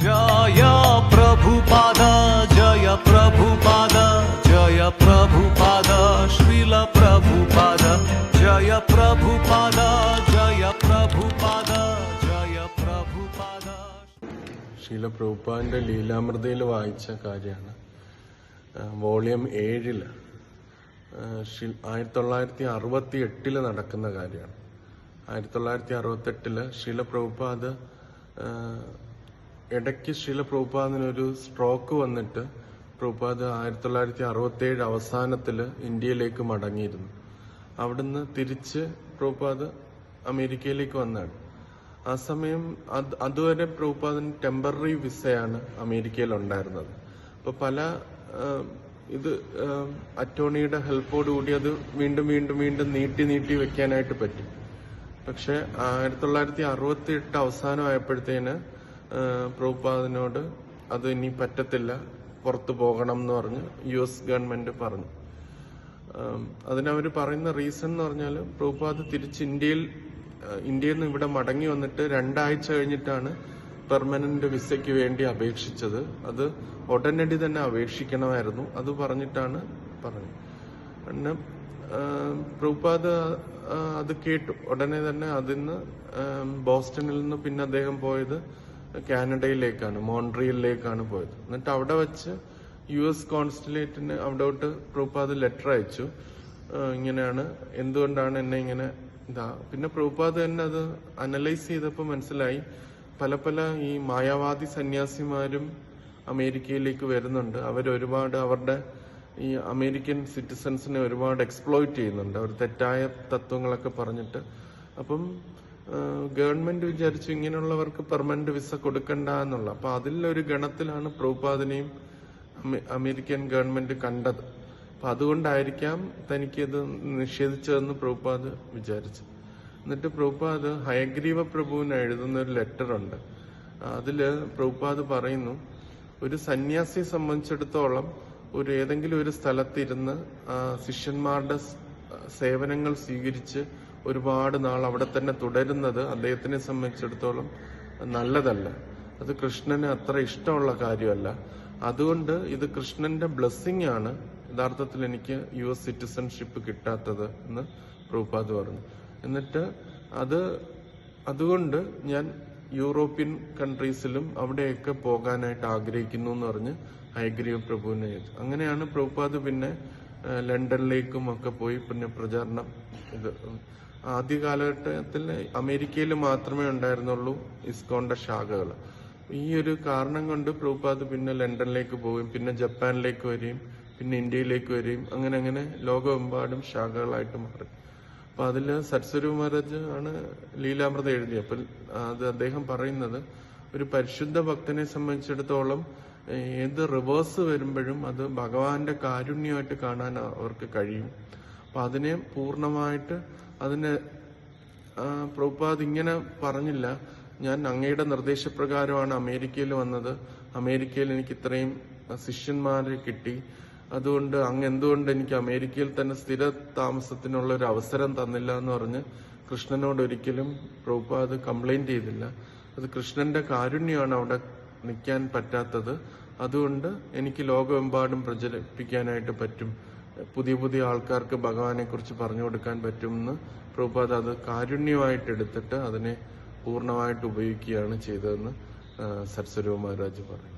जय प्रभुपाद जय प्रभुपाद जय प्रभुपाद श्रील प्रभुपाद जय प्रभुपाद जय प्रभुपाद जय प्रभुपाद. ശീല പ്രഭുപാദിന്റെ ലീലാമൃതയിൽ വായിച്ച കാര്യമാണ്. വോളിയം 7 1968 നടക്കുന്ന കാര്യമാണ്. 1968 ശീല പ്രഭുപാദ് ഇടയ്ക്ക് ശീല പ്രഭുപാദിനൊരു സ്ട്രോക്ക് വന്നിട്ട് പ്രഭുപാദ് 1967 അവസാനത്തില് ഇന്ത്യയിലേക്ക് മടങ്ങിയിരുന്നു. അവിടുന്ന് തിരിച്ച് പ്രഭുപാദ് അമേരിക്കയിലേക്ക് വന്നാണ്. ആ സമയം അതുവരെ പ്രഭുപാദിന് ടെമ്പററി വിസയാണ് അമേരിക്കയിൽ ഉണ്ടായിരുന്നത്. അപ്പൊ പല അറ്റോർണിയുടെ ഹെൽപ്പോടുകൂടി അത് വീണ്ടും വീണ്ടും വീണ്ടും നീട്ടി വെക്കാനായിട്ട് പറ്റും. പക്ഷെ 1968 അവസാനമായപ്പോഴത്തേന് പ്രഭുപാദിനോട് അത് ഇനി പറ്റത്തില്ല, പുറത്തു പോകണം എന്ന് പറഞ്ഞ് US ഗവൺമെന്റ് പറഞ്ഞു. അതിനവര് പറയുന്ന റീസൺ എന്ന് പറഞ്ഞാൽ പ്രഭുപാദ് തിരിച്ച് ഇന്ത്യയിൽ നിന്ന് ഇവിടെ മടങ്ങി വന്നിട്ട് 2 ആഴ്ച കഴിഞ്ഞിട്ടാണ് പെർമനന്റ് വിസയ്ക്ക് വേണ്ടി അപേക്ഷിച്ചത്. അത് ഉടനടി തന്നെ അപേക്ഷിക്കണമായിരുന്നു. അത് പറഞ്ഞിട്ടാണ് പറഞ്ഞത്. പിന്നെ പ്രഭുപാദ് അത് കേട്ടു. ഉടനെ തന്നെ അതിന്ന് ബോസ്റ്റണിൽ നിന്ന് പിന്നെ അദ്ദേഹം പോയത് കാനഡയിലേക്കാണ്, മോൺട്രിയലിലേക്കാണ് പോയത്. എന്നിട്ട് അവിടെ വെച്ച് US കോൺസുലേറ്റിന് അവിടോട്ട് പ്രഭുപാദ് ലെറ്റർ അയച്ചു. ഇങ്ങനെയാണ്, എന്തുകൊണ്ടാണ് എന്നെ ഇങ്ങനെ പിന്നെ പ്രഭുപാദ് തന്നെ അത് അനലൈസ് ചെയ്തപ്പോൾ മനസ്സിലായി പല ഈ മായാവാദി സന്യാസിമാരും അമേരിക്കയിലേക്ക് വരുന്നുണ്ട്. അവരൊരുപാട് അവരുടെ ഈ അമേരിക്കൻ സിറ്റിസൺസിനെ ഒരുപാട് എക്സ്പ്ലോയിറ്റ് ചെയ്യുന്നുണ്ട്. അവർ തെറ്റായ തത്വങ്ങളൊക്കെ പറഞ്ഞിട്ട്. അപ്പം ഗവൺമെന്റ് വിചാരിച്ചു ഇങ്ങനെയുള്ളവർക്ക് പെർമനന്റ് വിസ കൊടുക്കണ്ട എന്നുള്ള. അപ്പൊ അതിലൊരു ഗണത്തിലാണ് പ്രഭുപാദിനെയും അമേരിക്കൻ ഗവൺമെന്റ് കണ്ടത്. അപ്പൊ അതുകൊണ്ടായിരിക്കാം തനിക്കത് നിഷേധിച്ചതെന്ന് പ്രഭുപാദ് വിചാരിച്ചു. എന്നിട്ട് പ്രഭുപാദ് ഹയഗ്രീവ പ്രഭുവിന് എഴുതുന്ന ഒരു ലെറ്റർ ഉണ്ട്. അതില് പ്രഭുപാദ് പറയുന്നു, ഒരു സന്യാസിയെ സംബന്ധിച്ചിടത്തോളം ഏതെങ്കിലും ഒരു സ്ഥലത്തിരുന്ന് ശിഷ്യന്മാരുടെ സേവനങ്ങൾ സ്വീകരിച്ച് ഒരുപാട് നാൾ അവിടെ തന്നെ തുടരുന്നത് അദ്ദേഹത്തിനെ സംബന്ധിച്ചിടത്തോളം നല്ലതല്ല. അത് കൃഷ്ണന് അത്ര ഇഷ്ടമുള്ള കാര്യമല്ല. അതുകൊണ്ട് ഇത് കൃഷ്ണന്റെ ബ്ലെസ്സിങ് ആണ് യഥാർത്ഥത്തിൽ എനിക്ക് US സിറ്റിസൺഷിപ്പ് കിട്ടാത്തത് എന്ന് പ്രഭുപാദ് പറഞ്ഞു. എന്നിട്ട് അതുകൊണ്ട് ഞാൻ യൂറോപ്യൻ കൺട്രീസിലും അവിടെയൊക്കെ പോകാനായിട്ട് ആഗ്രഹിക്കുന്നു എന്ന് പറഞ്ഞ് ഹയഗ്രീവ പ്രഭുവിനെ എഴുതി. അങ്ങനെയാണ് പ്രഭുപാദ് പിന്നെ ലണ്ടനിലേക്കും ഒക്കെ പോയി പിന്നെ പ്രചാരണം. ആദ്യ കാലഘട്ടത്തിൽ അമേരിക്കയിൽ മാത്രമേ ഉണ്ടായിരുന്നുള്ളൂ ഇസ്കോന്റെ ശാഖകൾ. ഈ ഒരു കാരണം കൊണ്ട് പ്രഭുപാദ് പിന്നെ ലണ്ടനിലേക്ക് പോവുകയും പിന്നെ ജപ്പാനിലേക്ക് വരികയും പിന്നെ ഇന്ത്യയിലേക്ക് വരികയും അങ്ങനെ ലോകമെമ്പാടും ശാഖകളായിട്ട് മാറി. അപ്പൊ അതില് സരസ്വതി മഹാരാജ് ആണ് ലീലാമൃത എഴുതിയത്. അപ്പൊ അത് അദ്ദേഹം പറയുന്നത്, ഒരു പരിശുദ്ധ ഭക്തനെ സംബന്ധിച്ചിടത്തോളം ഏത് റിവേഴ്സ് വരുമ്പോഴും അത് ഭഗവാന്റെ കാരുണ്യമായിട്ട് കാണാൻ അവർക്ക് കഴിയും. അപ്പൊ അതിനെ പൂർണ്ണമായിട്ട് പ്രഭുപാദ് ഇങ്ങനെ പറഞ്ഞില്ല, ഞാൻ അങ്ങയുടെ നിർദ്ദേശപ്രകാരമാണ് അമേരിക്കയിൽ വന്നത്, അമേരിക്കയിൽ എനിക്ക് ഇത്രയും ശിഷ്യന്മാരെ കിട്ടി, അതുകൊണ്ട് അങ്ങ് എന്തുകൊണ്ട് എനിക്ക് അമേരിക്കയിൽ തന്നെ സ്ഥിര താമസത്തിനുള്ള ഒരു അവസരം തന്നില്ല എന്ന് പറഞ്ഞ് കൃഷ്ണനോട് ഒരിക്കലും പ്രഭുപാദ് കംപ്ലൈന്റ് ചെയ്തില്ല. അത് കൃഷ്ണന്റെ കാരുണ്യമാണ് അവിടെ നിൽക്കാൻ പറ്റാത്തത്. അതുകൊണ്ട് എനിക്ക് ലോകമെമ്പാടും പ്രചരിപ്പിക്കാനായിട്ട് പറ്റും, പുതിയ ആൾക്കാർക്ക് ഭഗവാനെ കുറിച്ച് പറഞ്ഞു കൊടുക്കാൻ പറ്റുമെന്ന് പ്രഭുപാദ് അത് കാരുണ്യമായിട്ട് എടുത്തിട്ട് അതിനെ പൂർണ്ണമായിട്ട് ഉപയോഗിക്കുകയാണ് ചെയ്തതെന്ന് സരസ്വതി മഹാരാജ് പറയും.